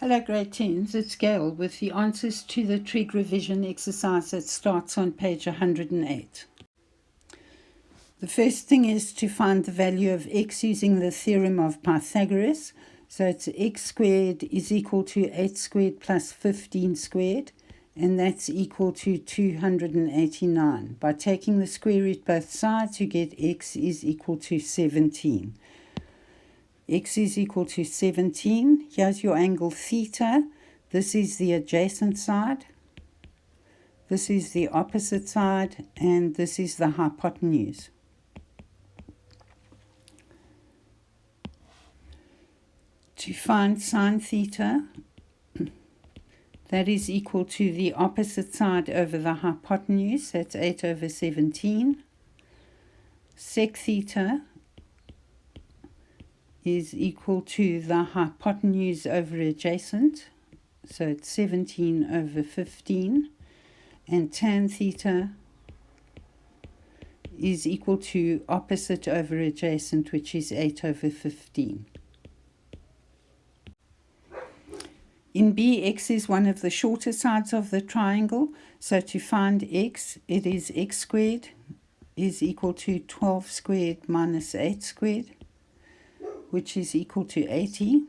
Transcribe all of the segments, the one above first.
Hello grade 10s, it's Gail with the answers to the trig revision exercise that starts on page 108. The first thing is to find the value of x using the theorem of Pythagoras. So it's x squared is equal to 8 squared plus 15 squared, and that's equal to 289. By taking the square root both sides, you get x is equal to 17. X is equal to 17. Here's your angle theta. This is the adjacent side. This is the opposite side. And this is the hypotenuse. To find sine theta, that is equal to the opposite side over the hypotenuse. That's 8 over 17. Sec theta is equal to the hypotenuse over adjacent, so it's 17 over 15, and tan theta is equal to opposite over adjacent, which is 8 over 15. In B, x is one of the shorter sides of the triangle, so to find x, it is x squared is equal to 12 squared minus 8 squared, which is equal to 80.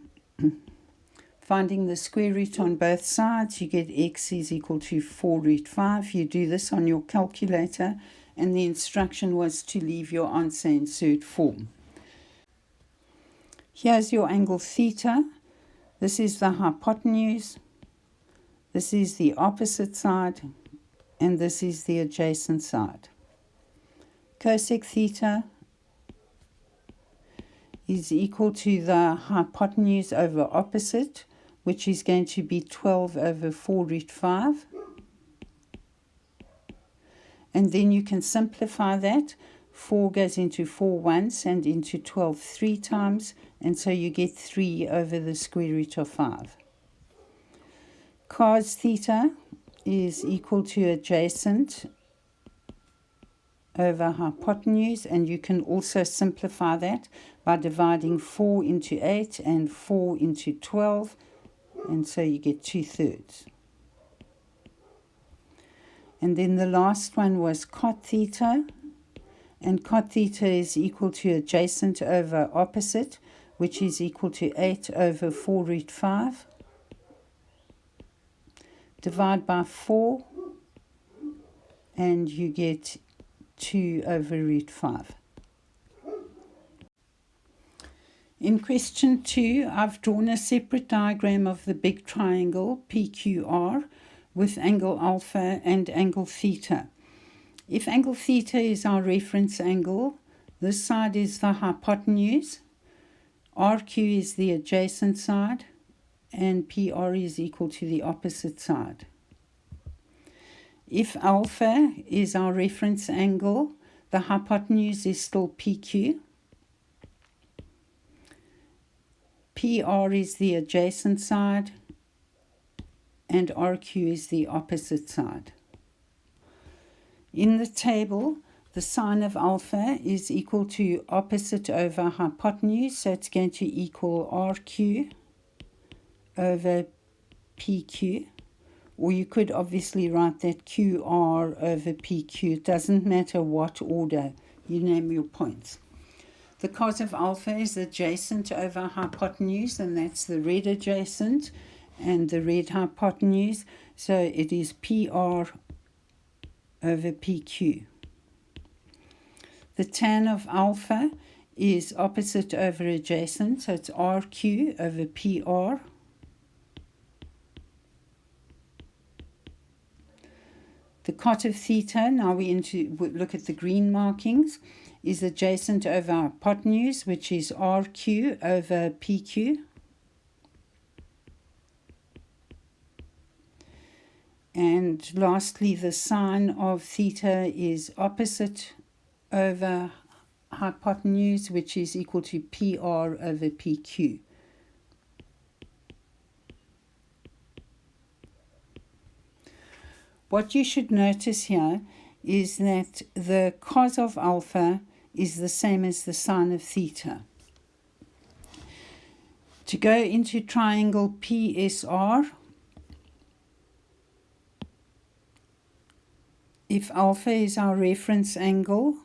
Finding the square root on both sides, you get x is equal to 4 root 5. You do this on your calculator, and the instruction was to leave your answer in surd form. Here's your angle theta. This is the hypotenuse. This is the opposite side, and this is the adjacent side. Cosec theta is equal to the hypotenuse over opposite, which is going to be 12 over 4 root 5. And then you can simplify that. 4 goes into 4 once and into 12 3 times, and so you get 3 over the square root of 5. Cos theta is equal to adjacent over hypotenuse, and you can also simplify that by dividing 4 into 8 and 4 into 12, and so you get 2/3. And then the last one was cot theta, and cot theta is equal to adjacent over opposite, which is equal to 8 over 4 root 5. Divide by 4, and you get 2 over root 5. In question 2, I've drawn a separate diagram of the big triangle PQR with angle alpha and angle theta. If angle theta is our reference angle, this side is the hypotenuse, RQ is the adjacent side, and PR is equal to the opposite side. If alpha is our reference angle, the hypotenuse is still PQ. PR is the adjacent side, and RQ is the opposite side. In the table, the sine of alpha is equal to opposite over hypotenuse, so it's going to equal RQ over PQ. Or you could obviously write that QR over PQ. It doesn't matter what order you name your points. The cos of alpha is adjacent over hypotenuse, and that's the red adjacent and the red hypotenuse. So it is PR over PQ. The tan of alpha is opposite over adjacent, so it's RQ over PR. The cot of theta, now we look at the green markings, is adjacent over hypotenuse, which is RQ over PQ. And lastly, the sine of theta is opposite over hypotenuse, which is equal to PR over PQ. What you should notice here is that the cos of alpha is the same as the sine of theta. To go into triangle PSR, if alpha is our reference angle,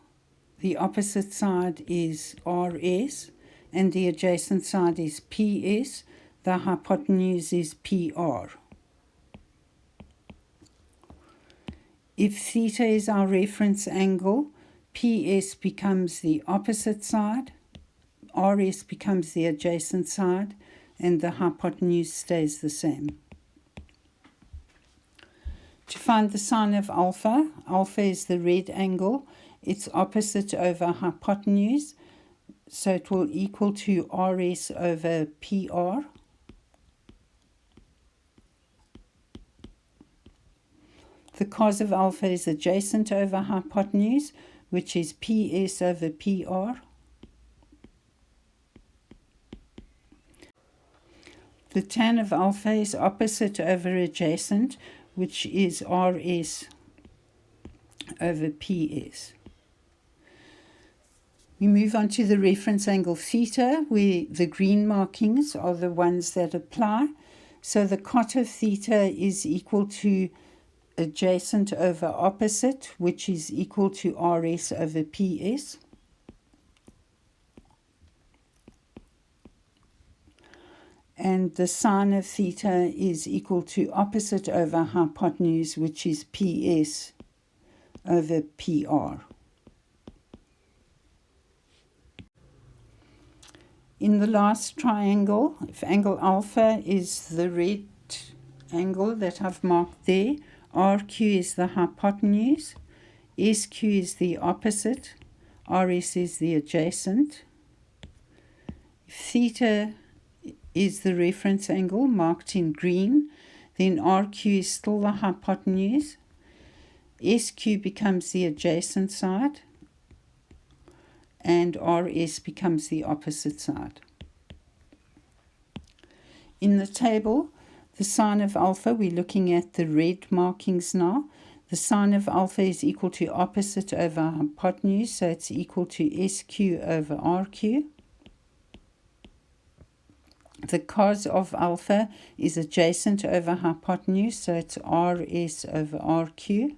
the opposite side is RS, and the adjacent side is PS, the hypotenuse is PR. If theta is our reference angle, PS becomes the opposite side, RS becomes the adjacent side, and the hypotenuse stays the same. To find the sine of alpha, alpha is the red angle, it's opposite over hypotenuse, so it will equal to RS over PR. The cos of alpha is adjacent over hypotenuse, which is PS over PR. The tan of alpha is opposite over adjacent, which is RS over PS. We move on to the reference angle theta, where the green markings are the ones that apply. So the cot of theta is equal to adjacent over opposite, which is equal to RS over PS. And the sine of theta is equal to opposite over hypotenuse, which is PS over PR. In the last triangle, if angle alpha is the red angle that I've marked there, RQ is the hypotenuse, SQ is the opposite, RS is the adjacent. If theta is the reference angle marked in green, then RQ is still the hypotenuse, SQ becomes the adjacent side, and RS becomes the opposite side. In the table, the sine of alpha, we're looking at the red markings now. The sine of alpha is equal to opposite over hypotenuse, so it's equal to SQ over RQ. The cos of alpha is adjacent over hypotenuse, so it's RS over RQ.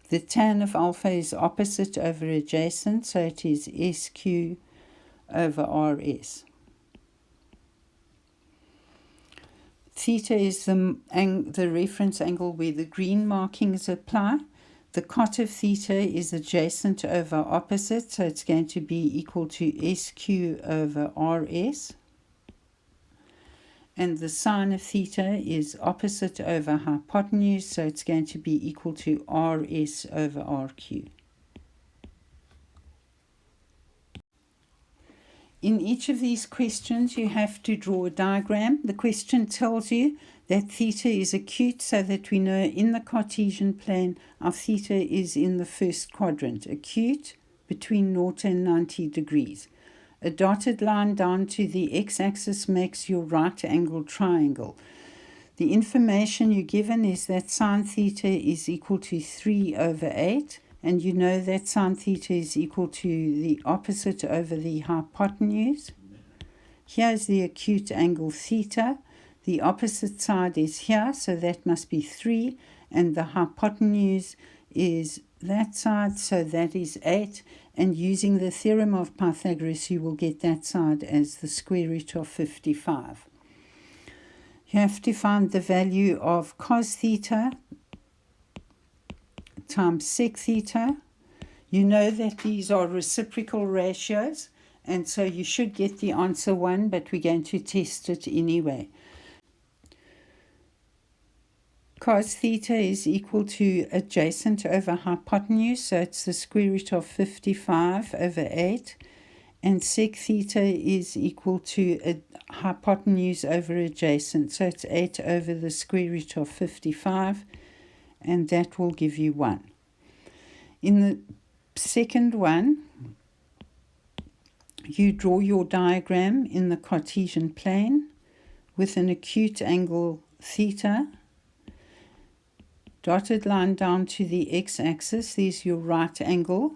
The tan of alpha is opposite over adjacent, so it is SQ over RS. Theta is the reference angle where the green markings apply. The cot of theta is adjacent over opposite, so it's going to be equal to SQ over RS. And the sine of theta is opposite over hypotenuse, so it's going to be equal to RS over RQ. In each of these questions, you have to draw a diagram. The question tells you that theta is acute, so that we know in the Cartesian plane, our theta is in the first quadrant, acute between 0 and 90 degrees. A dotted line down to the x-axis makes your right-angled triangle. The information you're given is that sine theta is equal to 3 over 8, and you know that sine theta is equal to the opposite over the hypotenuse. Here's the acute angle theta. The opposite side is here, so that must be 3, and the hypotenuse is that side, so that is 8. And using the Theorem of Pythagoras, you will get that side as the square root of 55. You have to find the value of cos theta times sec theta. You know that these are reciprocal ratios, and so you should get the answer 1, but we're going to test it anyway. Cos theta is equal to adjacent over hypotenuse, so it's the square root of 55 over 8. And sec theta is equal to a hypotenuse over adjacent, so it's 8 over the square root of 55, and that will give you 1. In the second one, you draw your diagram in the Cartesian plane with an acute angle theta, dotted line down to the x-axis, there's your right angle.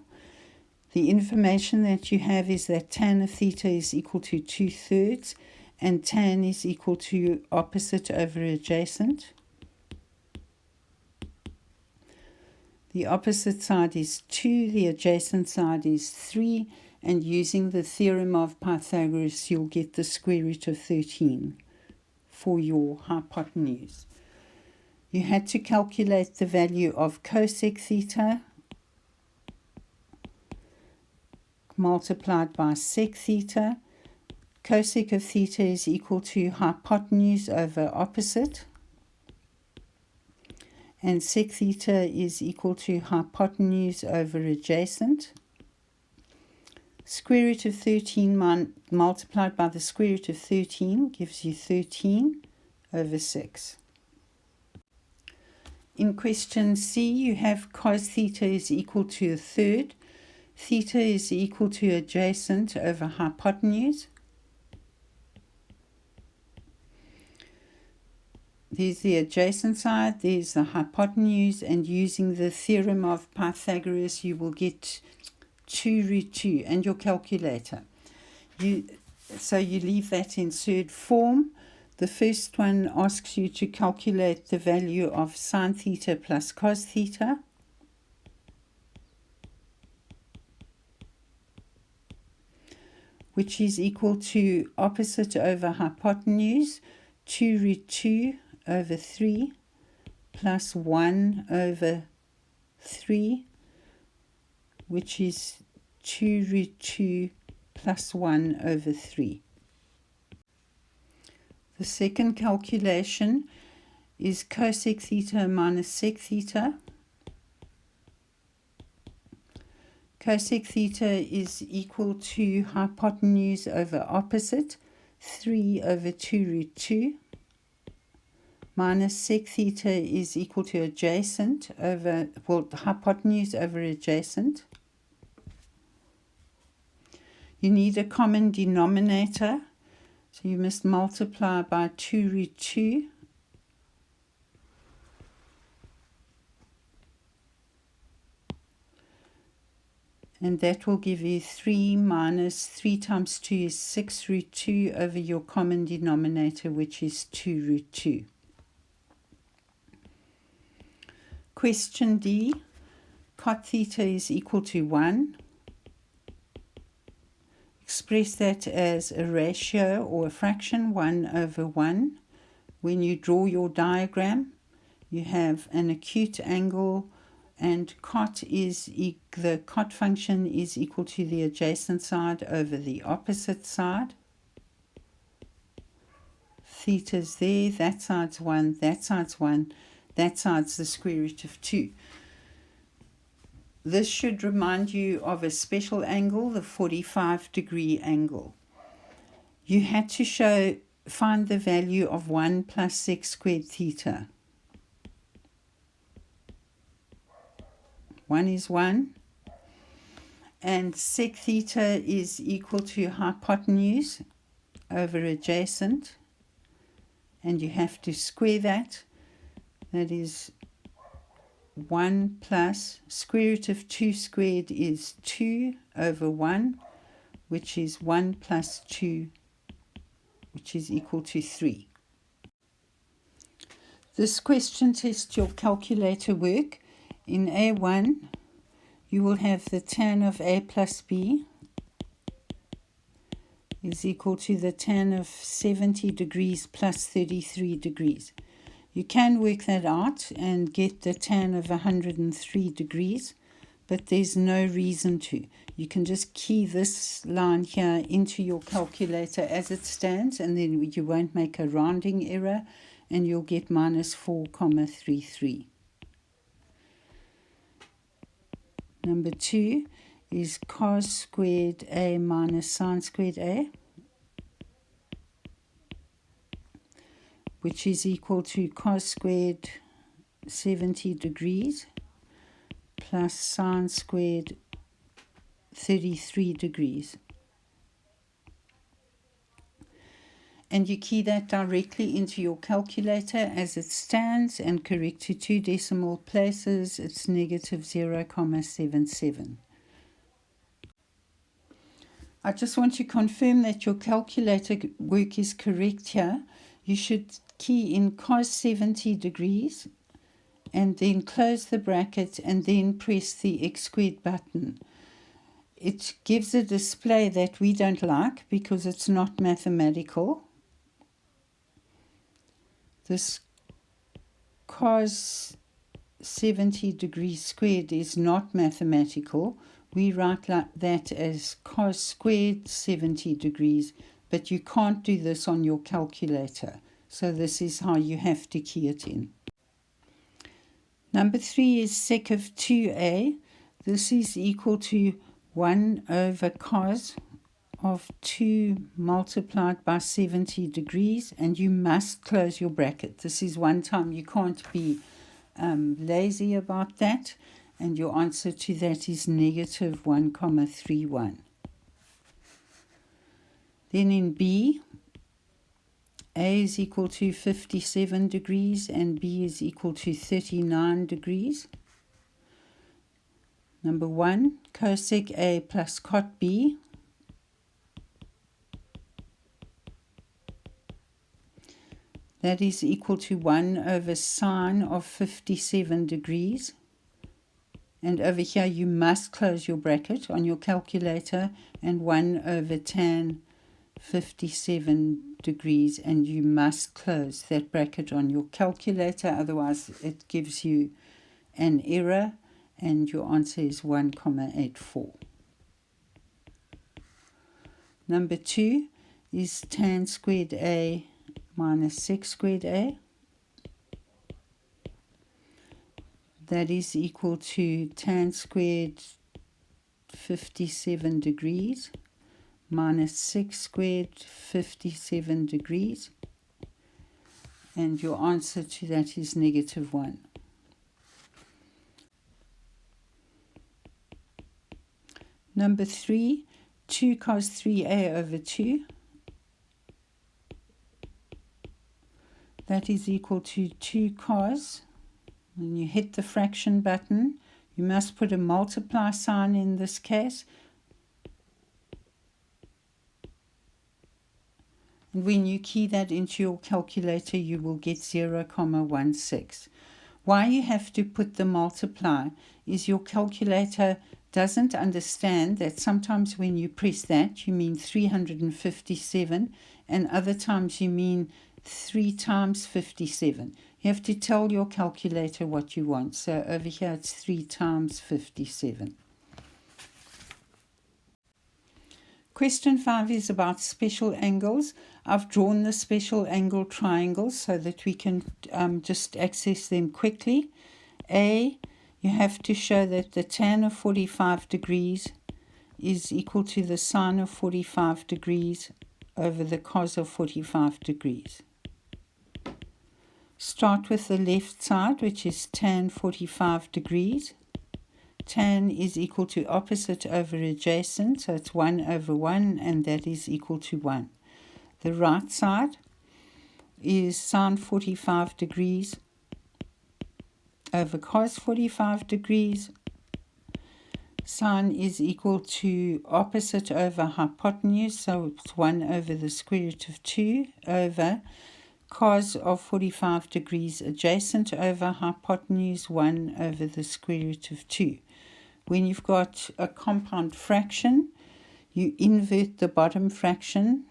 The information that you have is that tan of theta is equal to 2/3 and tan is equal to opposite over adjacent. The opposite side is 2, the adjacent side is 3, and using the theorem of Pythagoras, you'll get the square root of 13 for your hypotenuse. You had to calculate the value of cosec theta multiplied by sec theta. Cosec of theta is equal to hypotenuse over opposite, and sec theta is equal to hypotenuse over adjacent. Square root of 13 multiplied by the square root of 13 gives you 13 over 6. In question C, you have cos theta is equal to 1/3. Theta is equal to adjacent over hypotenuse. There's the adjacent side, there's the hypotenuse, and using the theorem of Pythagoras, you will get 2√2 and your calculator. So you leave that in third form. The first one asks you to calculate the value of sine theta plus cos theta. Which is equal to opposite over hypotenuse, 2√2 over 3 plus 1 over 3, which is 2√2 plus 1 over 3. The second calculation is cosec theta minus sec theta. Cosec theta is equal to hypotenuse over opposite, 3 over 2√2, minus sec theta is equal to adjacent over, hypotenuse over adjacent. You need a common denominator, so you must multiply by 2√2. And that will give you 3 minus 3 times 2 is 6√2 over your common denominator, which is 2√2. Question D, cot theta is equal to 1. Express that as a ratio or a fraction, 1 over 1. When you draw your diagram, you have an acute angle, and the cot function is equal to the adjacent side over the opposite side. Theta's there, that side's 1, that side's 1, that side's the square root of 2. This should remind you of a special angle, the 45-degree angle. You had to find the value of 1 plus sec squared theta. 1 is 1, and sec theta is equal to hypotenuse over adjacent, and you have to square that. That is 1 plus square root of 2 squared is 2 over 1, which is 1 plus 2, which is equal to 3. This question tests your calculator work. In A1, you will have the tan of A plus B is equal to the tan of 70 degrees plus 33 degrees. You can work that out and get the tan of 103 degrees, but there's no reason to. You can just key this line here into your calculator as it stands, and then you won't make a rounding error, and you'll get minus 4,33. Number 2 is cos squared A minus sine squared A, which is equal to cos squared 70 degrees plus sine squared 33 degrees. And you key that directly into your calculator as it stands and correct to 2 decimal places. It's negative 0,77. I just want to confirm that your calculator work is correct here. You should key in cos 70 degrees and then close the bracket and then press the x squared button. It gives a display that we don't like because it's not mathematical. This cos 70 degrees squared is not mathematical. We write like that as cos squared 70 degrees, but you can't do this on your calculator. So this is how you have to key it in. Number 3 is sec of 2a. This is equal to 1 over cos of 2 multiplied by 70 degrees, and you must close your bracket. This is one time you can't be lazy about that, and your answer to that is negative 1,31. Then in B, A is equal to 57 degrees and B is equal to 39 degrees. Number 1, cosec A plus cot B. That is equal to 1 over sine of 57 degrees. And over here you must close your bracket on your calculator, and 1 over tan 57 degrees, and you must close that bracket on your calculator, otherwise it gives you an error and your answer is 1,84. Number 2 is tan squared A minus sec squared A. That is equal to tan squared 57 degrees minus sec squared 57 degrees. And your answer to that is negative 1. Number 3, 2 cos 3a over 2. That is equal to 2 cos. When you hit the fraction button, you must put a multiply sign in this case. And when you key that into your calculator, you will get 0,16. Why you have to put the multiply is your calculator doesn't understand that sometimes when you press that, you mean 357, and other times you mean 3 times 57. You have to tell your calculator what you want. So over here it's 3 times 57. Question 5 is about special angles. I've drawn the special angle triangles so that we can just access them quickly. A, you have to show that the tan of 45 degrees is equal to the sine of 45 degrees over the cos of 45 degrees. Start with the left side, which is tan 45 degrees. Tan is equal to opposite over adjacent, so it's 1 over 1, and that is equal to 1. The right side is sine 45 degrees over cos 45 degrees. Sine is equal to opposite over hypotenuse, so it's 1 over the square root of 2 over cos of 45 degrees adjacent over hypotenuse, 1 over the square root of 2. When you've got a compound fraction, you invert the bottom fraction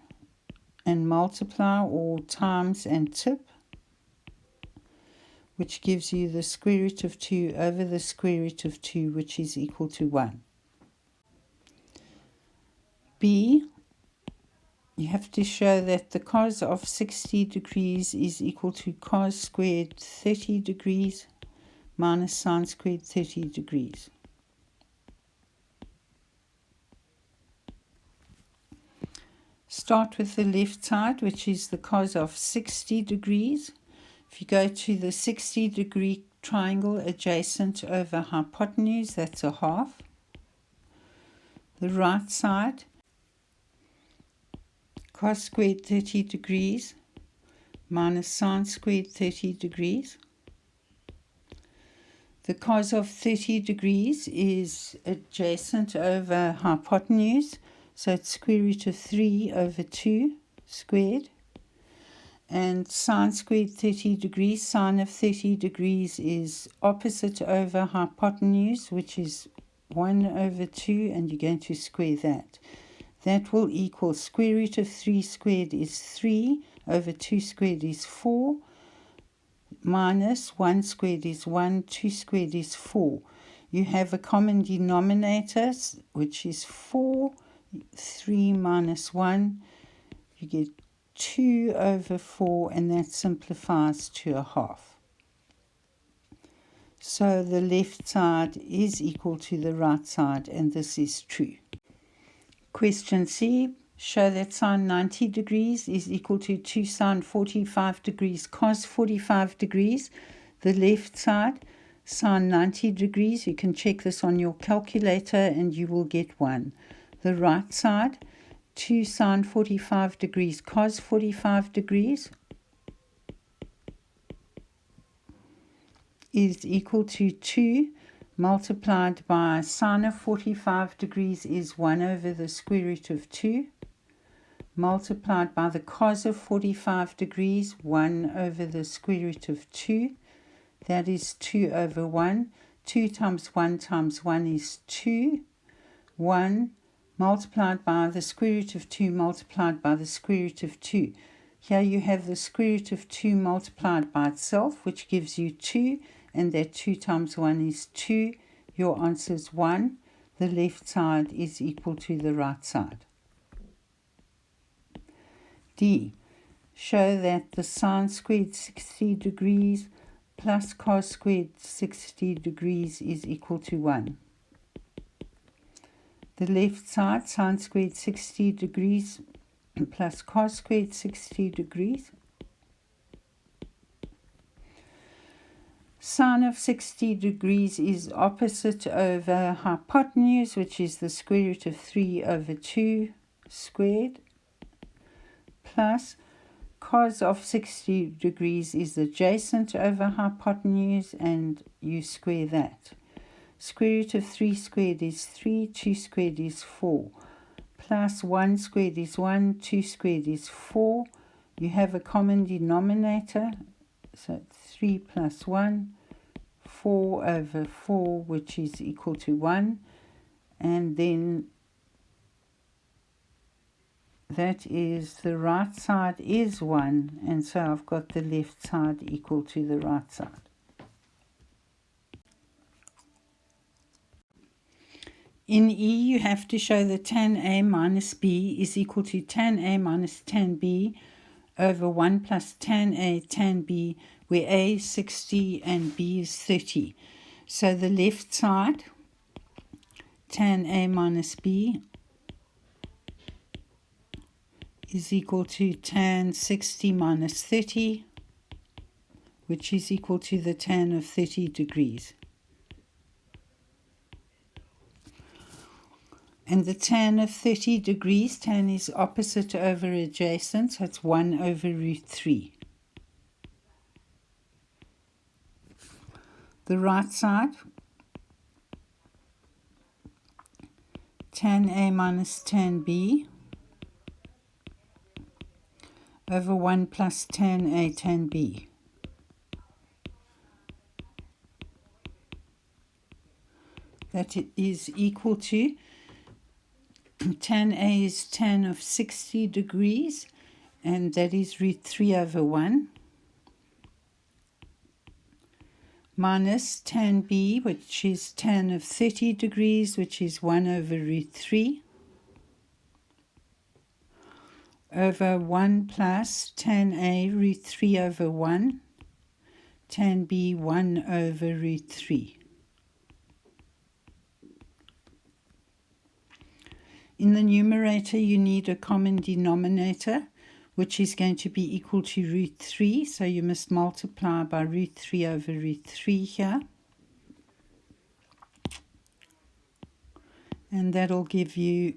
and multiply or times and tip, which gives you the square root of 2 over the square root of 2, which is equal to 1. B, you have to show that the cos of 60 degrees is equal to cos squared 30 degrees minus sine squared 30 degrees. Start with the left side, which is the cos of 60 degrees. If you go to the 60-degree triangle adjacent over hypotenuse, that's a half. The right side, cos squared 30 degrees minus sine squared 30 degrees. The cos of 30 degrees is adjacent over hypotenuse, So it's square root of 3 over 2 squared. And sine squared 30 degrees, sine of 30 degrees is opposite over hypotenuse, which is 1 over 2, and you're going to square that. That will equal square root of 3 squared is 3, over 2 squared is 4, minus 1 squared is 1, 2 squared is 4. You have a common denominator, which is 4, 3 minus 1, you get 2 over 4, and that simplifies to a half. So the left side is equal to the right side, and this is true. Question C. Show that sine 90 degrees is equal to 2 sine 45 degrees cos 45 degrees. The left side, sine 90 degrees, you can check this on your calculator and you will get 1. The right side, 2 sine 45 degrees cos 45 degrees is equal to 2 multiplied by sine of 45 degrees is 1 over the square root of 2, multiplied by the cos of 45 degrees, 1 over the square root of 2, that is 2 over 1. 2 times 1 times 1 is 2, 1 multiplied by the square root of 2 multiplied by the square root of 2. Here you have the square root of 2 multiplied by itself, which gives you 2, and that 2 times 1 is 2. Your answer is 1. The left side is equal to the right side. D. Show that the sine squared 60 degrees plus cos squared 60 degrees is equal to 1. The left side, sine squared 60 degrees plus cos squared 60 degrees. Sine of 60 degrees is opposite over hypotenuse, which is the square root of 3 over 2 squared, plus cos of 60 degrees is adjacent over hypotenuse, and you square that. Square root of 3 squared is 3, 2 squared is 4, plus 1 squared is 1, 2 squared is 4. You have a common denominator, so 3 plus 1, 4 over 4, which is equal to 1, and then that is the right side is 1, and so I've got the left side equal to the right side. In E, you have to show that tan A minus B is equal to tan A minus tan B over 1 plus tan A tan B, where A is 60 and B is 30. So the left side, tan A minus B, is equal to tan 60 minus 30, which is equal to the tan of 30 degrees. And the tan of 30 degrees, tan is opposite over adjacent, so it's 1 over root 3. The right side, tan A minus tan B over 1 plus tan A tan B. That is equal to tan A is tan of 60 degrees, and that is root 3 over 1, minus tan B, which is tan of 30 degrees, which is 1 over root 3, over 1 plus tan A root 3 over 1, tan B 1 over root 3. In the numerator, you need a common denominator, which is going to be equal to root 3. So you must multiply by root 3 over root 3 here. And that'll give you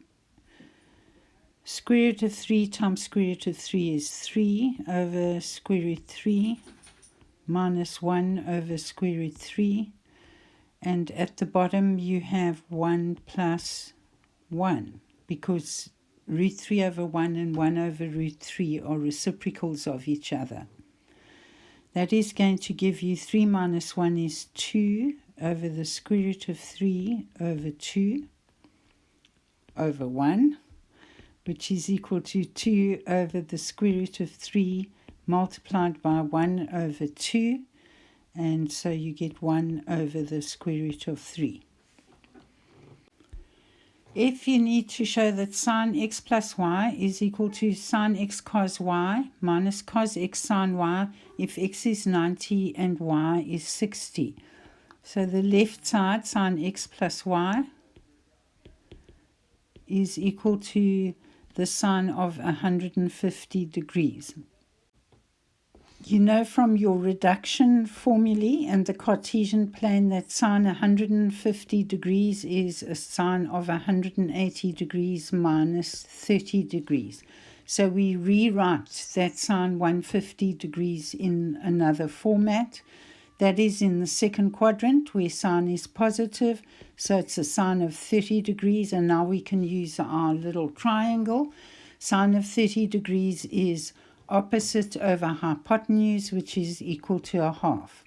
square root of 3 times square root of 3 is 3 over square root 3 minus 1 over square root 3. And at the bottom, you have 1 plus 1. because root 3 over 1 and 1 over root 3 are reciprocals of each other. That is going to give you 3 minus 1 is 2 over the square root of 3 over 2 over 1, which is equal to 2 over the square root of 3 multiplied by 1 over 2, and so you get 1 over the square root of 3. If you need to show that sine x plus y is equal to sine x cos y minus cos x sine y if x is 90 and y is 60. So the left side, sine x plus y, is equal to the sine of 150 degrees. You know from your reduction formulae and the Cartesian plane that sine 150 degrees is a sine of 180 degrees minus 30 degrees. So we rewrite that sine 150 degrees in another format. That is in the second quadrant where sine is positive. So it's a sine of 30 degrees. And now we can use our little triangle. Sine of 30 degrees is opposite over hypotenuse, which is equal to a half.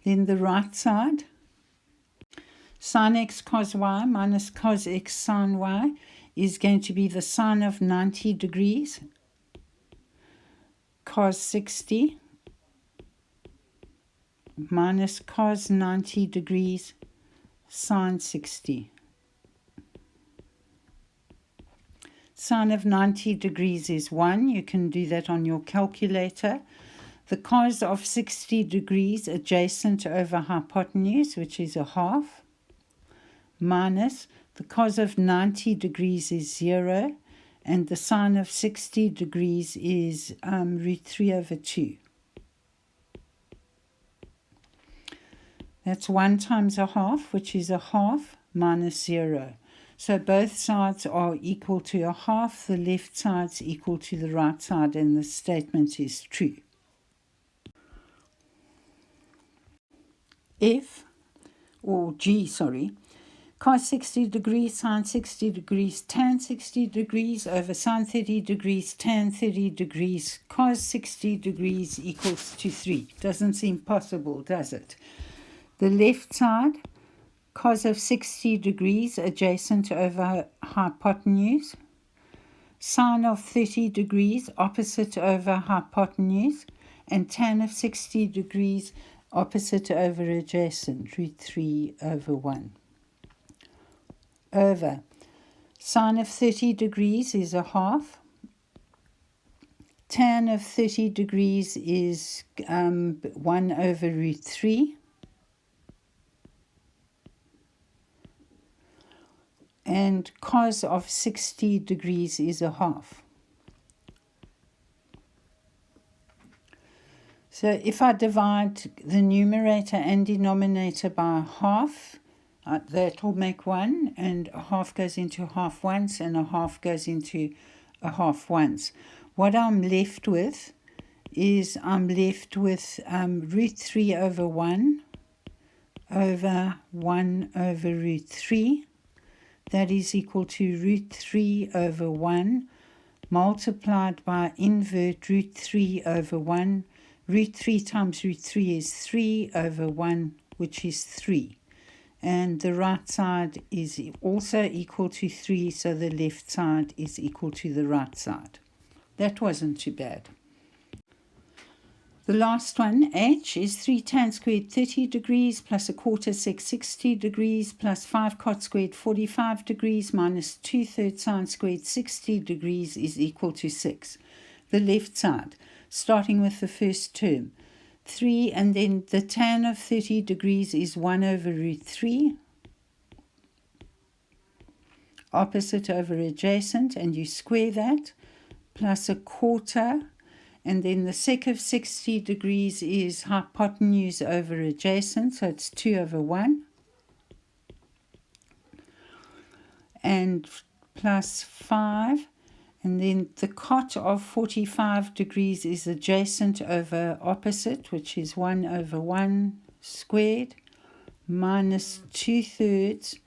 Then the right side, sine x cos y minus cos x sine y is going to be the sine of 90 degrees cos 60 minus cos 90 degrees sine 60. Sine of 90 degrees is 1. You can do that on your calculator. The cos of 60 degrees adjacent over hypotenuse, which is a half, minus the cos of 90 degrees is 0, and the sine of 60 degrees is root 3 over 2. That's 1 times a half, which is a half, minus 0. So both sides are equal to a half, the left side's equal to the right side, and the statement is true. Cos 60 degrees, sine 60 degrees, tan 60 degrees over sine 30 degrees, tan 30 degrees, cos 60 degrees equals to 3. Doesn't seem possible, does it? The left side, cos of 60 degrees adjacent over hypotenuse, sine of 30 degrees opposite over hypotenuse, and tan of 60 degrees opposite over adjacent, root 3 over 1. Over sine of 30 degrees is a half, tan of 30 degrees is 1 over root 3, and cos of 60 degrees is a half. So if I divide the numerator and denominator by half, that will make 1, and a half goes into half once, and a half goes into a half once. What I'm left with is root 3 over 1 over 1 over root 3. That is equal to root 3 over 1 multiplied by invert root 3 over 1. Root 3 times root 3 is 3 over 1, which is 3. And the right side is also equal to 3, so the left side is equal to the right side. That wasn't too bad. The last one, h, is 3 tan squared 30 degrees plus a quarter sec 60 degrees plus 5 cot squared 45 degrees minus 2/3 sine squared 60 degrees is equal to 6. The left side, starting with the first term, 3, and then the tan of 30 degrees is 1 over root 3, opposite over adjacent, and you square that, plus a quarter, and then the sec of 60 degrees is hypotenuse over adjacent, so it's 2 over 1, and plus 5, and then the cot of 45 degrees is adjacent over opposite, which is 1 over 1 squared, minus 2/3,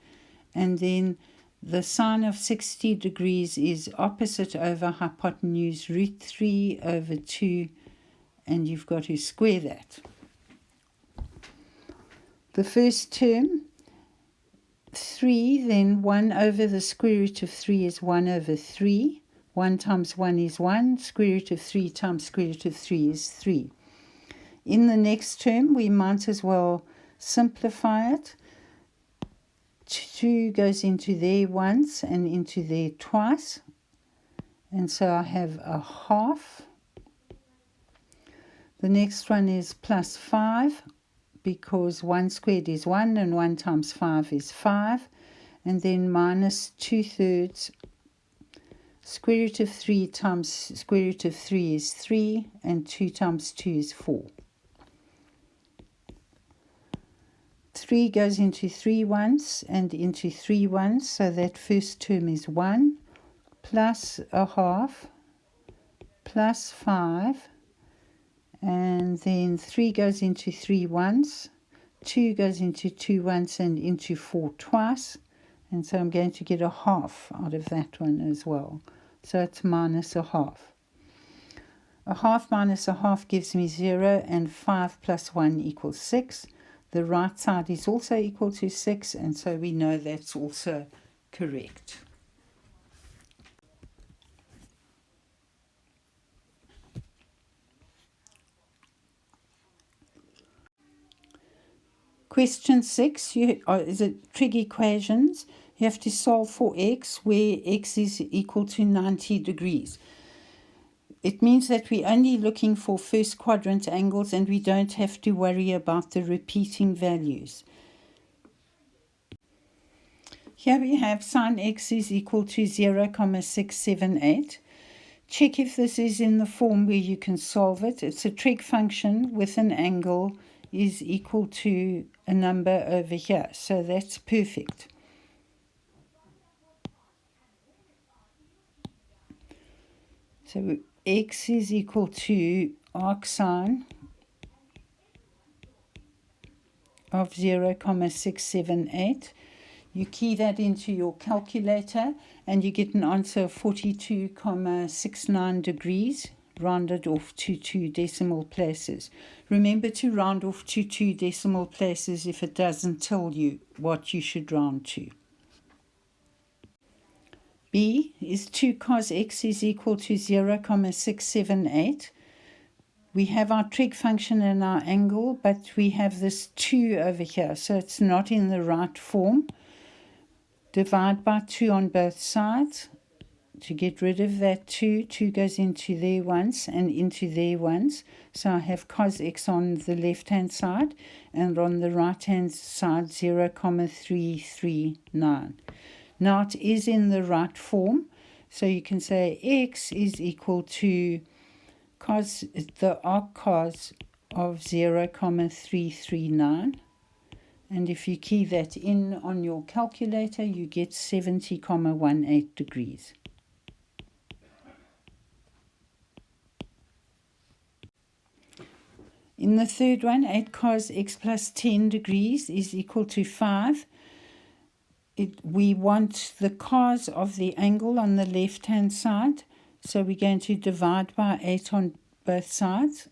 and then the sine of 60 degrees is opposite over hypotenuse √3 over 2, and you've got to square that. The first term, 3, then 1 over the square root of 3 is 1 over 3. 1 times 1 is 1. Square root of 3 times square root of 3 is 3. In the next term, we might as well simplify it. 2 goes into there once and into there twice. And so I have a half. The next one is plus 5, because 1 squared is 1 and 1 times 5 is 5. And then minus 2/3. Square root of 3 times square root of 3 is 3, and 2 times 2 is 4. 3 goes into 3 once and into 3 once, so that first term is 1, plus a half, plus 5, and then 3 goes into 3 once, 2 goes into 2 once and into 4 twice, and so I'm going to get a half out of that one as well. So it's minus a half. A half minus a half gives me 0, and 5 plus 1 equals 6. The right side is also equal to 6, and so we know that's also correct. Question 6 is it trig equations. You have to solve for x where x is equal to 90 degrees. It means that we're only looking for first quadrant angles and we don't have to worry about the repeating values. Here we have sine x is equal to 0,678. Check if this is in the form where you can solve it. It's a trig function with an angle is equal to a number over here. So that's perfect. So x is equal to arc sine of 0,678. You key that into your calculator and you get an answer of 42,69 degrees, rounded off to 2 decimal places. Remember to round off to 2 decimal places if it doesn't tell you what you should round to. B is 2 cos x is equal to 0,678. We have our trig function and our angle, but we have this 2 over here, so it's not in the right form. Divide by 2 on both sides. To get rid of that 2, 2 goes into there once and into there once. So I have cos x on the left-hand side, and on the right-hand side 0,339. Now it is in the right form, so you can say x is equal to cos, the arc cos of 0,339. And if you key that in on your calculator, you get 70,18 degrees. In the third one, 8 cos x plus 10 degrees is equal to 5. We want the cos of the angle on the left-hand side, so we're going to divide by 8 on both sides.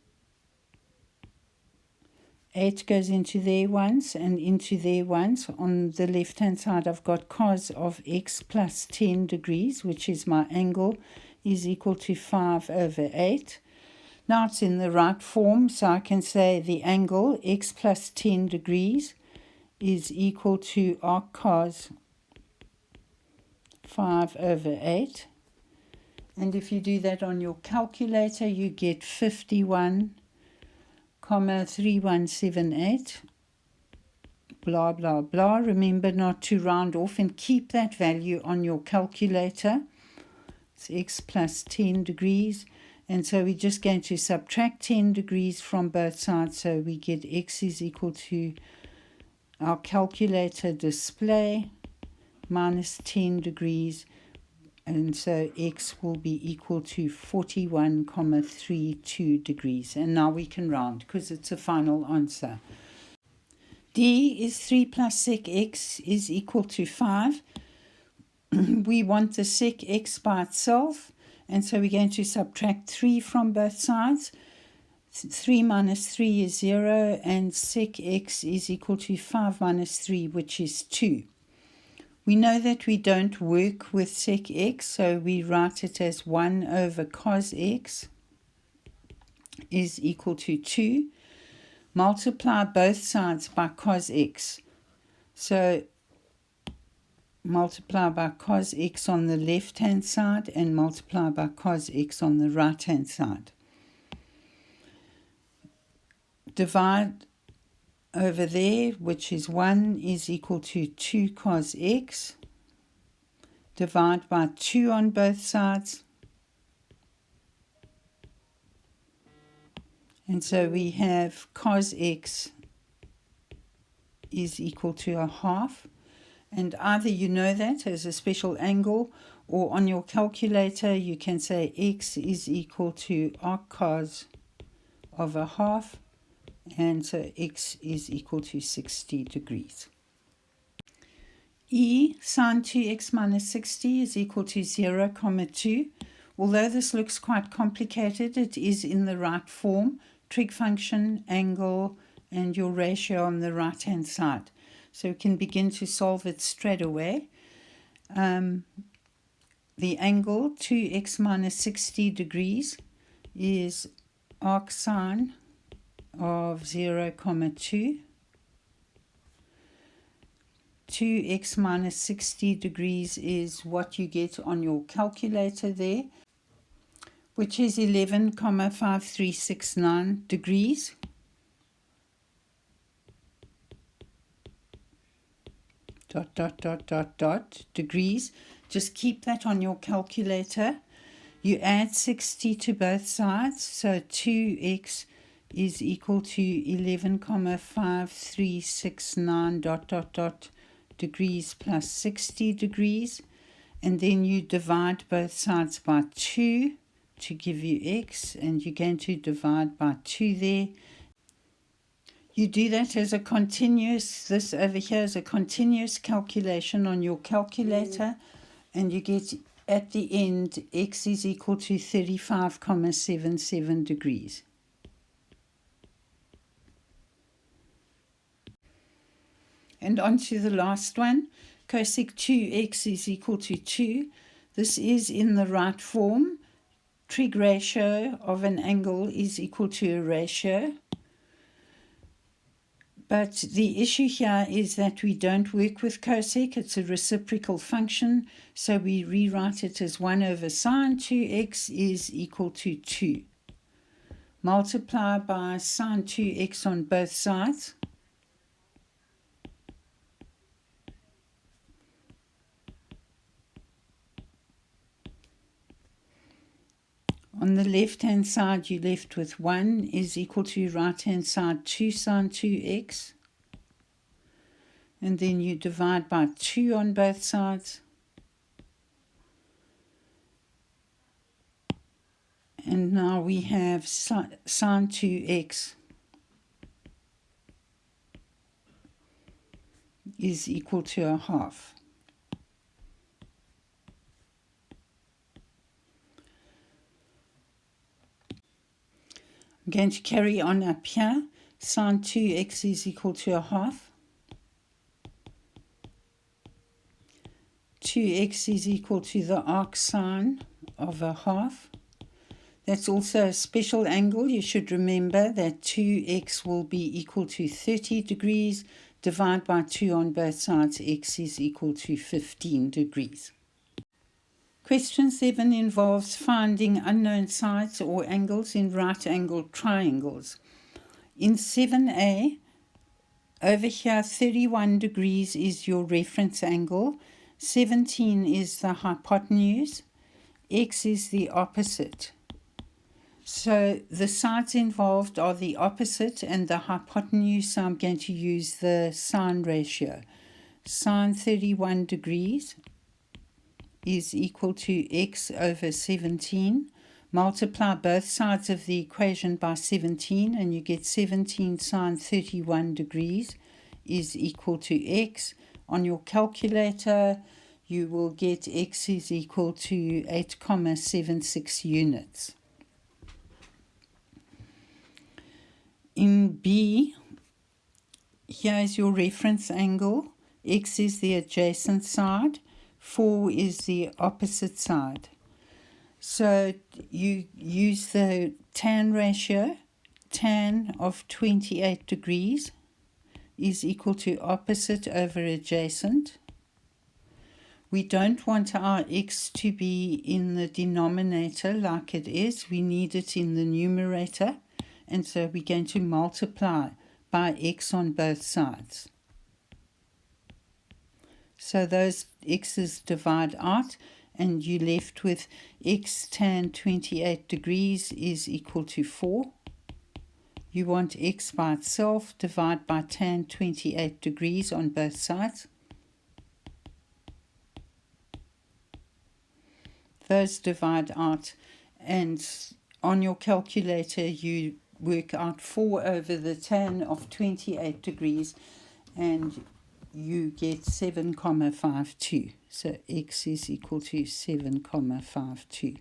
8 goes into there once and into there once. On the left-hand side, I've got cos of x plus 10 degrees, which is my angle, is equal to 5 over 8. Now it's in the right form, so I can say the angle x plus 10 degrees is equal to arc cos 5 over 8. And if you do that on your calculator, you get 51,3178. Blah, blah, blah. Remember not to round off and keep that value on your calculator. It's x plus 10 degrees. And so we're just going to subtract 10 degrees from both sides. So we get x is equal to our calculator display minus 10 degrees. And so x will be equal to 41,32 degrees. And now we can round because it's a final answer. D is 3 plus sec x is equal to 5. we want the sec x by itself, and so we're going to subtract 3 from both sides. 3 minus 3 is 0, and sec x is equal to 5 minus 3, which is 2. We know that we don't work with sec x, so we write it as 1 over cos x is equal to 2. Multiply both sides by cos x. So multiply by cos x on the left-hand side and multiply by cos x on the right-hand side. Divide over there, which is 1 is equal to 2 cos x. Divide by 2 on both sides. And so we have cos x is equal to a half. And either you know that as a special angle, or on your calculator you can say x is equal to arc cos of a half, and so x is equal to 60 degrees. E sine 2x minus 60 is equal to 0, 2. Although this looks quite complicated, it is in the right form: trig function, angle, and your ratio on the right-hand side. So we can begin to solve it straight away. The angle 2x minus 60 degrees is arc sine of 0, 2. 2x minus 60 degrees is what you get on your calculator there, which is 11,5369 degrees. Degrees. Just keep that on your calculator. You add 60 to both sides, so 2x is equal to 11,5369 degrees plus 60 degrees, and then you divide both sides by 2 to give you x, and you're going to divide by 2 there. You do that as a continuous, this over here is a continuous calculation on your calculator, and you get at the end x is equal to 35,77 degrees. And on to the last one, cosec 2x is equal to 2. This is in the right form. Trig ratio of an angle is equal to a ratio. But the issue here is that we don't work with cosec. It's a reciprocal function, so we rewrite it as 1 over sine 2x is equal to 2. Multiply by sine 2x on both sides. On the left-hand side, you're left with 1 is equal to right-hand side 2 sine 2x. And then you divide by 2 on both sides. And now we have sine 2x is equal to a half. I'm going to carry on up here. Sine 2x is equal to a half. 2x is equal to the arc sine of a half. That's also a special angle. You should remember that 2x will be equal to 30 degrees. Divide by 2 on both sides, x is equal to 15 degrees. Question 7 involves finding unknown sides or angles in right-angled triangles. In 7a, over here 31 degrees is your reference angle, 17 is the hypotenuse, x is the opposite. So the sides involved are the opposite and the hypotenuse, so I'm going to use the sine ratio. Sine 31 degrees is equal to x over 17. Multiply both sides of the equation by 17 and you get 17 sine 31 degrees is equal to x. On your calculator you will get x is equal to 8,76 units. In B, here is your reference angle. X is the adjacent side, 4 is the opposite side. So you use the tan ratio. Tan of 28 degrees is equal to opposite over adjacent. We don't want our x to be in the denominator like it is. We need it in the numerator. And so we're going to multiply by x on both sides. So those x's divide out, and you're left with x tan 28 degrees is equal to 4. You want x by itself, divide by tan 28 degrees on both sides. Those divide out, and on your calculator you work out 4 over the tan of 28 degrees, and you get 7,52. So x is equal to 7,52.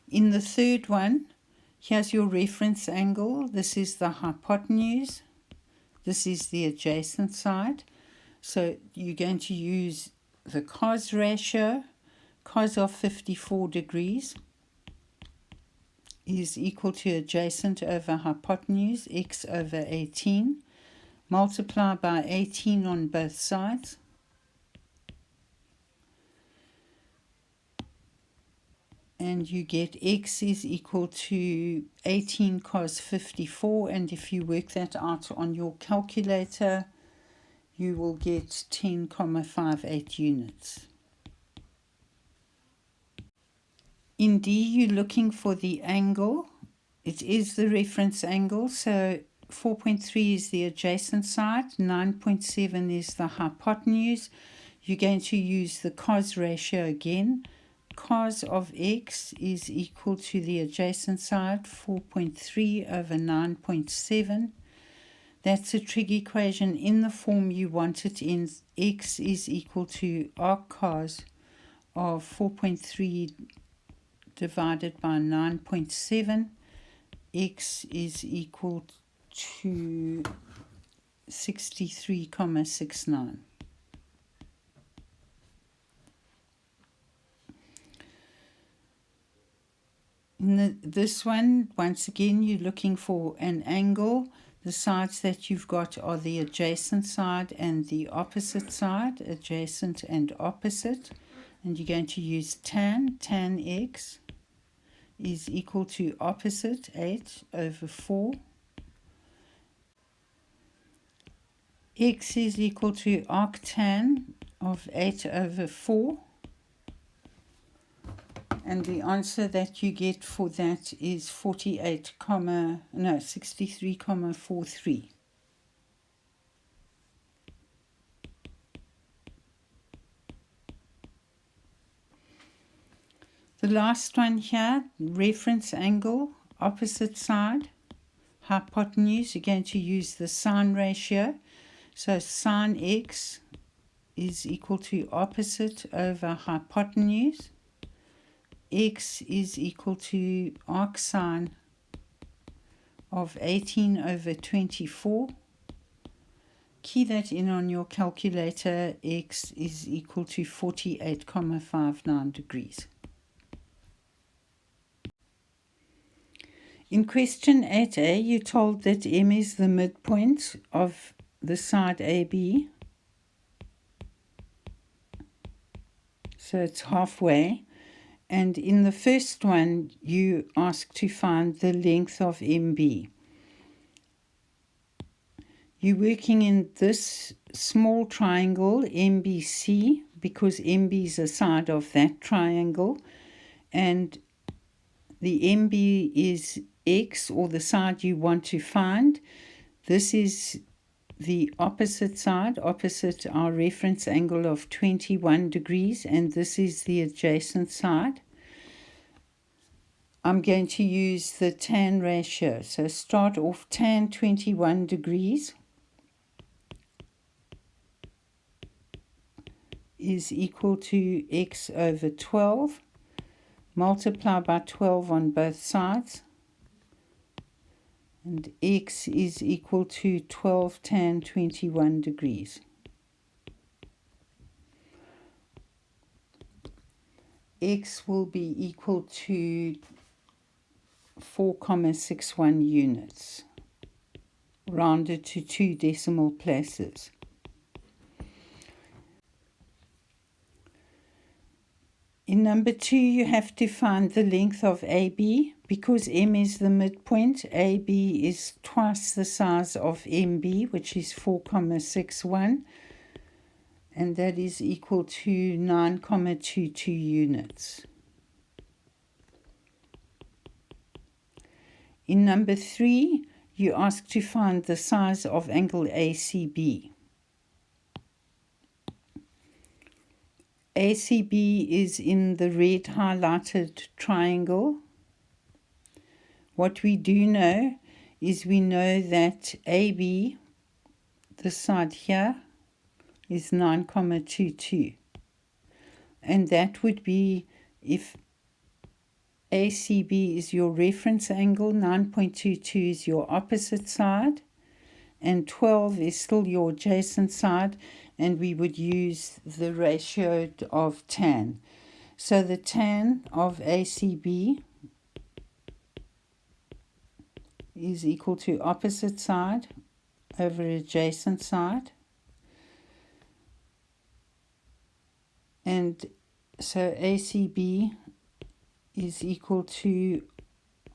In the third one, here's your reference angle. This is the hypotenuse. This is the adjacent side. So you're going to use the cos ratio. Cos of 54 degrees is equal to adjacent over hypotenuse, x over 18. Multiply by 18 on both sides. And you get x is equal to 18 cos 54. And if you work that out on your calculator, you will get 10,58 units. In D, you're looking for the angle. It is the reference angle, so 4.3 is the adjacent side, 9.7 is the hypotenuse. You're going to use the cos ratio again. Cos of x is equal to the adjacent side, 4.3 over 9.7. That's a trig equation in the form you want it in. X is equal to arc cos of 4.3 divided by 9.7. X is equal to 63,69. In this one, once again, you're looking for an angle. The sides that you've got are the adjacent side and the opposite side, adjacent and opposite. And you're going to use tan x is equal to opposite 8 over 4. X is equal to arctan of 8 over 4. And the answer that you get for that is 63,43. The last one here, reference angle, opposite side, hypotenuse. You're going to use the sine ratio. So sine x is equal to opposite over hypotenuse. X is equal to arc sine of 18 over 24. Key that in on your calculator. X is equal to 48,59 degrees. In question 8a, you're told that M is the midpoint of the side AB. So it's halfway. And in the first one, you ask to find the length of MB. You're working in this small triangle, MBC, because MB is a side of that triangle. And the MB is X, or the side you want to find. This is the opposite side, opposite our reference angle of 21 degrees, and this is the adjacent side. I'm going to use the tan ratio. So start off tan 21 degrees. is equal to x over 12. Multiply by 12 on both sides. And x is equal to 12 tan 21 degrees. X will be equal to 4,61 units, rounded to 2 decimal places. In number 2, you have to find the length of AB. Because M is the midpoint, AB is twice the size of MB, which is 4,61, and that is equal to 9,22 units. In number 3, you ask to find the size of angle ACB. ACB is in the red highlighted triangle. What we do know is we know that AB, this side here, is 9,22. And that would be, if ACB is your reference angle, 9.22 is your opposite side, and 12 is still your adjacent side, and we would use the ratio of tan. So the tan of ACB is equal to opposite side over adjacent side. And so ACB is equal to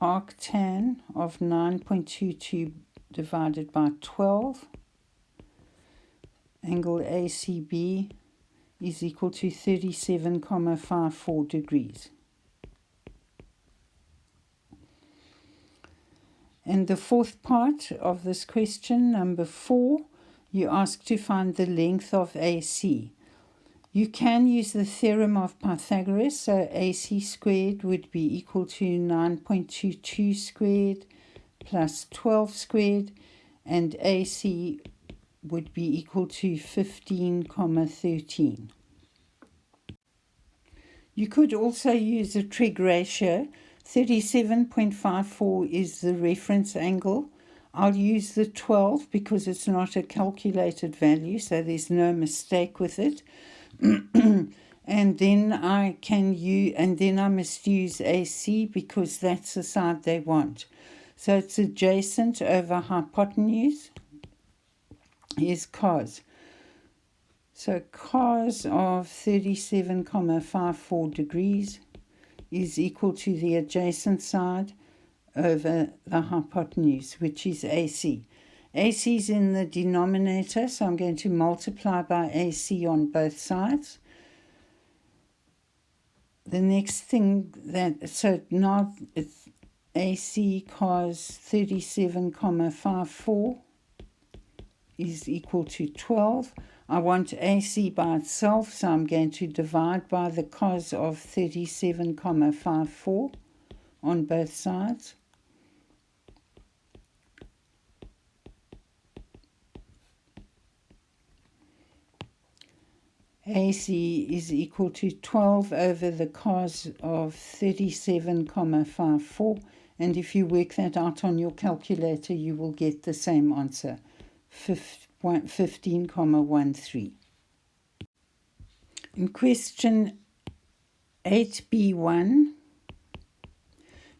arctan of 9.22 divided by 12. Angle ACB is equal to 37,54 degrees. And the fourth part of this question, number 4, you ask to find the length of AC. You can use the Theorem of Pythagoras, so AC squared would be equal to 9.22 squared plus 12 squared, and AC would be equal to 15,13. You could also use a trig ratio. 37.54 is the reference angle. I'll use the 12 because it's not a calculated value, so there's no mistake with it. And then I must use AC because that's the side they want. So it's adjacent over hypotenuse is cos. So cos of 37,54 degrees is equal to the adjacent side over the hypotenuse, which is AC. AC is in the denominator, so I'm going to multiply by AC on both sides. The next thing so now it's AC cos 37,54 is equal to 12. I want AC by itself, so I'm going to divide by the cos of 37,54 on both sides. AC is equal to 12 over the cos of 37,54, and if you work that out on your calculator, you will get the same answer, 15,13. In question 8b1,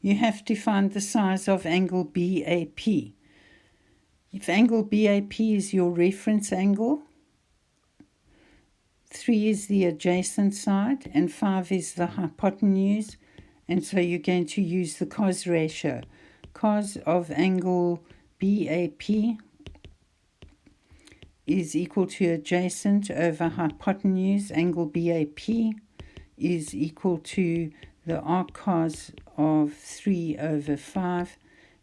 you have to find the size of angle BAP. If angle BAP is your reference angle, 3 is the adjacent side, and 5 is the hypotenuse, and so you're going to use the cos ratio. Cos of angle BAP is equal to adjacent over hypotenuse. Angle BAP is equal to the arc cos of 3 over 5,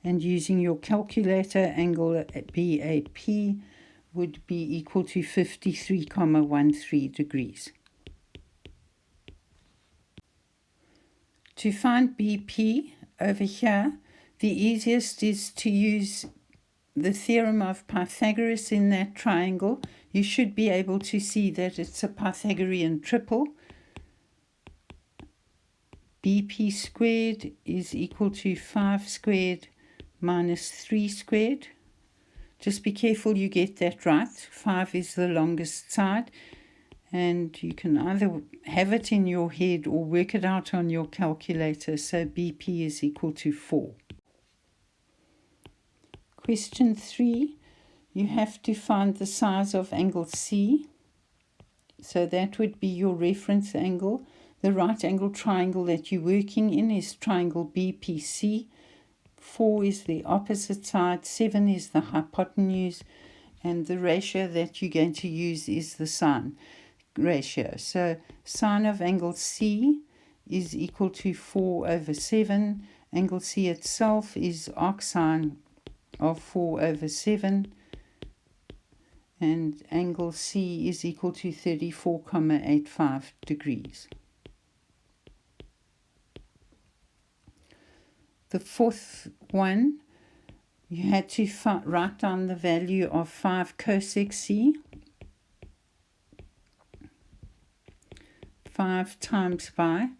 and using your calculator, angle BAP would be equal to 53,13 degrees. To find BP over here, the easiest is to use the theorem of Pythagoras in that triangle, you should be able to see that it's a Pythagorean triple. BP squared is equal to 5 squared minus 3 squared. Just be careful you get that right. 5 is the longest side, and you can either have it in your head or work it out on your calculator. So BP is equal to 4. Question 3, you have to find the size of angle C. So that would be your reference angle. The right angle triangle that you're working in is triangle BPC. 4 is the opposite side, 7 is the hypotenuse, and the ratio that you're going to use is the sine ratio. So sine of angle C is equal to 4 over 7. Angle C itself is arcsine of 4 over 7, and angle C is equal to 34,85 degrees. The fourth one, you had to write down the value of 5 cosec C. 5 times pi.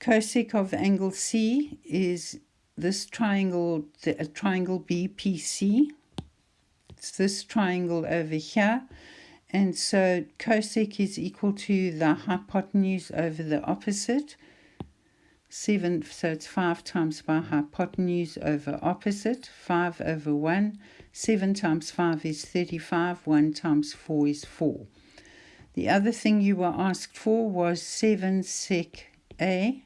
Cosec of angle C is this triangle, the triangle BPC. It's this triangle over here. And so cosec is equal to the hypotenuse over the opposite. 7, so it's 5 times pi hypotenuse over opposite. 5 over 1. 7 times 5 is 35. 1 times 4 is 4. The other thing you were asked for was 7 sec A.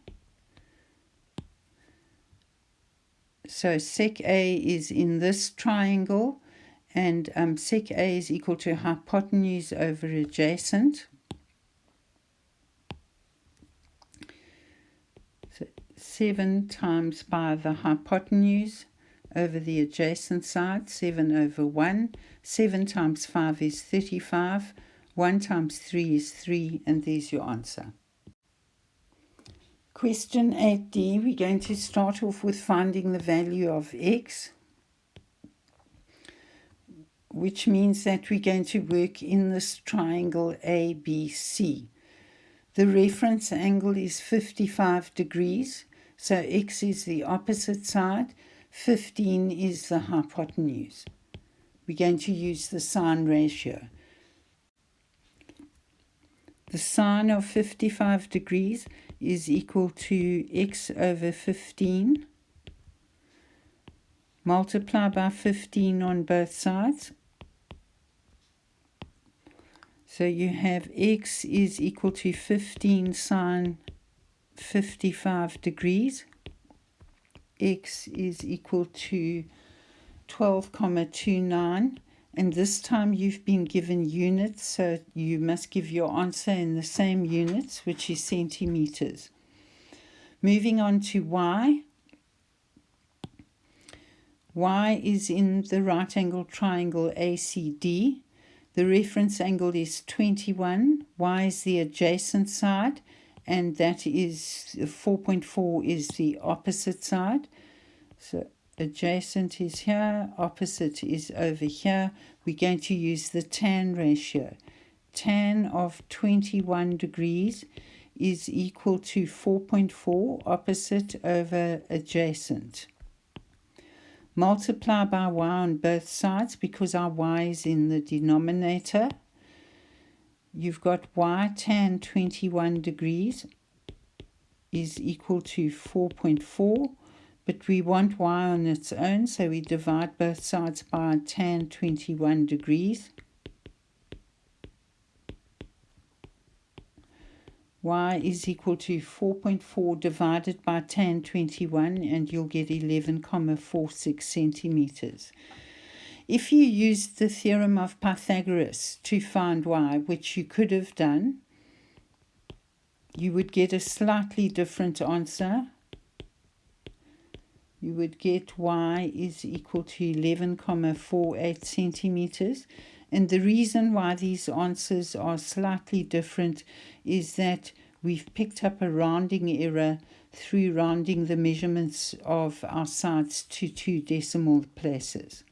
So sec A is in this triangle, and sec A is equal to hypotenuse over adjacent. So 7 times by the hypotenuse over the adjacent side, 7 over 1. 7 times 5 is 35. 1 times 3 is 3, and there's your answer. Question 8D, we're going to start off with finding the value of x, which means that we're going to work in this triangle ABC. The reference angle is 55 degrees, so x is the opposite side, 15 is the hypotenuse. We're going to use the sine ratio. The sine of 55 degrees is equal to x over 15. Multiply by 15 on both sides. So you have x is equal to 15 sine 55 degrees. X is equal to 12,29. And this time you've been given units, so you must give your answer in the same units, which is centimeters. Moving on to y. Y is in the right angle triangle ACD. The reference angle is 21. Y is the adjacent side, and that is 4.4 is the opposite side. So adjacent is here, opposite is over here. We're going to use the tan ratio. Tan of 21 degrees is equal to 4.4, opposite over adjacent. Multiply by y on both sides because our y is in the denominator. You've got y tan 21 degrees is equal to 4.4. But we want y on its own, so we divide both sides by tan 21 degrees. Y is equal to 4.4 divided by tan 21, and you'll get 11,46 centimeters. If you used the theorem of Pythagoras to find y, which you could have done, you would get a slightly different answer. You would get y is equal to 11,48 centimeters. And the reason why these answers are slightly different is that we've picked up a rounding error through rounding the measurements of our sides to 2 decimal places.